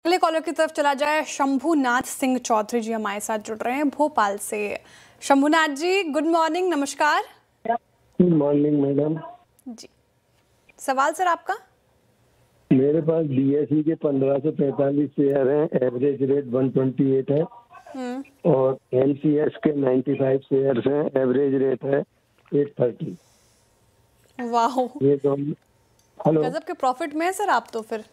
अगले कॉलर की तरफ चला जाए। शंभुनाथ सिंह चौधरी जी हमारे साथ जुड़ रहे हैं भोपाल से। शंभुनाथ जी, गुड मॉर्निंग, नमस्कार। गुड मॉर्निंग मैडम जी, सवाल सर आपका। मेरे पास बीएसई के 15 से 45 शेयर हैं, एवरेज रेट 128 है। और एमसीएस के 95 शेयर हैं, एवरेज रेट है 830। वाह, ये दोनों हेलो गजब के प्रॉफिट में है सर आप तो। फिर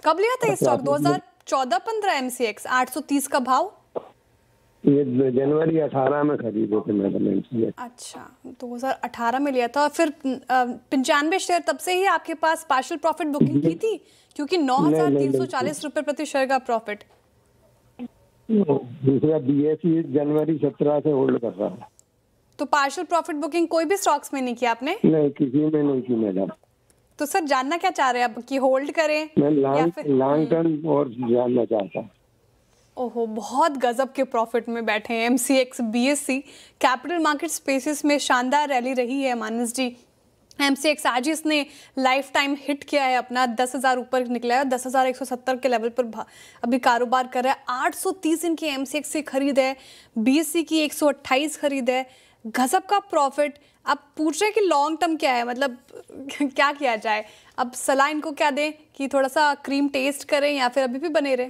कब लिया था ये स्टॉक? 2014-15 एमसीएक्स 830 का भाव। ये जनवरी 18 में खरीदे थे मैडम एमसीएक्स। अच्छा, 2018 में लिया था। फिर 95 शेयर तब से ही आपके पास पार्शियल प्रॉफिट बुकिंग की थी, क्योंकि 9,340 रुपए प्रति शेयर का प्रॉफिट। दूसरा बीएसई जनवरी 17 से होल्ड कर रहा है। तो पार्शियल प्रॉफिट बुकिंग कोई भी स्टॉक्स में नहीं की आपने? नहीं, किसी में नहीं की मैडम। तो सर जानना क्या चाह रहे हैं अब, कि होल्ड करें मैं या फिर लॉन्ग टर्म और जानना चाहता हूँ। ओहो, बहुत गजब के प्रॉफिट में बैठे हैं। MCX BSE capital market spaces में शानदार रैली रही है मानस जी। एमसीएक्स आज ही इसने लाइफ टाइम हिट किया है अपना, 10,000 ऊपर निकला है। 10,170 के लेवल पर अभी कारोबार कर रहा है। 830 इनकी एमसीएक्स की खरीद है, बीएसई की 128 खरीद है। गजब का प्रॉफिट। अब पूछ रहे हैं कि लॉन्ग टर्म क्या है, मतलब क्या किया जाए? अब सलाह इनको क्या दें, कि थोड़ा सा क्रीम टेस्ट करें या फिर अभी भी बने रहे?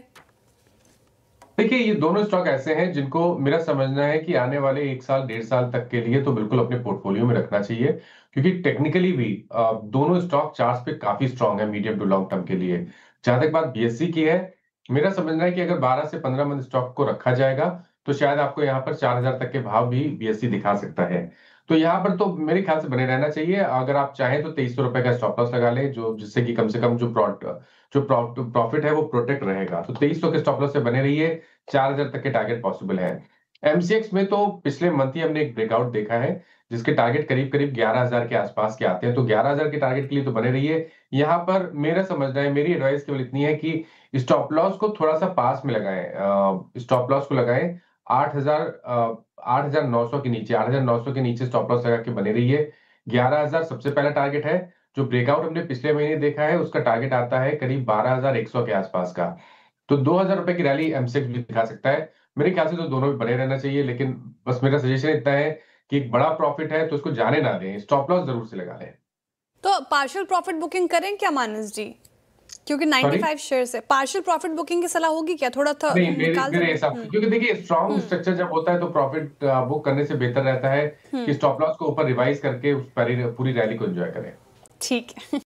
देखिए, ये दोनों स्टॉक ऐसे हैं जिनको मेरा समझना है कि आने वाले 1 साल 1.5 साल तक के लिए तो बिल्कुल अपने पोर्टफोलियो में रखना चाहिए, क्योंकि टेक्निकली भी दोनों स्टॉक चार्ट्स पे काफी स्ट्रांग है मीडियम टू लॉन्ग टर्म के लिए। जहां तक बात बीएसई की है, मेरा समझना है कि अगर 12 से 15 मंथ स्टॉक को रखा जाएगा तो शायद आपको यहाँ पर 4,000 तक के भाव भी बीएसई दिखा सकता है। तो यहाँ पर तो मेरे ख्याल से बने रहना चाहिए। अगर आप चाहें तो 2300 रुपए का स्टॉप लॉस लगा लें, जो जिससे कि कम से कम जो प्रॉफिट है वो प्रोटेक्ट रहेगा। तो 2300 के स्टॉप लॉस से बने रहिए, 4,000 तक के टारगेट पॉसिबल है। एमसीएक्स में तो पिछले मंथ ही हमने एक ब्रेकआउट देखा है, जिसके टारगेट करीब करीब 11,000 के आसपास के आते हैं। तो 11,000 के टारगेट के लिए तो बने रहिए। यहाँ पर मेरा समझना है, मेरी एडवाइस केवल इतनी है कि स्टॉप लॉस को थोड़ा सा पास में लगाएं। स्टॉप लॉस को लगाएं 8,900 के नीचे, 8,900 के नीचे स्टॉप लॉस लगा के बने रहिए। 11,000 सबसे पहला टारगेट है। जो ब्रेकआउट हमने पिछले महीने देखा है, उसका टारगेट आता है करीब 12,100 के आसपास का। तो 2,000 रुपए की रैली एमसेक्स भी दिखा सकता है। मेरे ख्याल से तो दोनों भी बने रहना चाहिए, लेकिन बस मेरा सजेशन इतना है कि एक बड़ा प्रॉफिट है तो उसको जाने ना दें, स्टॉप लॉस जरूर से लगा लें। तो पार्शियल प्रॉफिट बुकिंग करें क्या मानस जी? क्योंकि 95 शेयर है, पार्शियल प्रॉफिट बुकिंग की सलाह होगी क्या? थोड़ा था नहीं, मेरे हिसाब से, क्योंकि देखिए स्ट्रॉन्ग स्ट्रक्चर जब होता है तो प्रॉफिट बुक करने से बेहतर रहता है कि स्टॉप लॉस को ऊपर रिवाइज करके उस पूरी रैली को एंजॉय करें। ठीक है।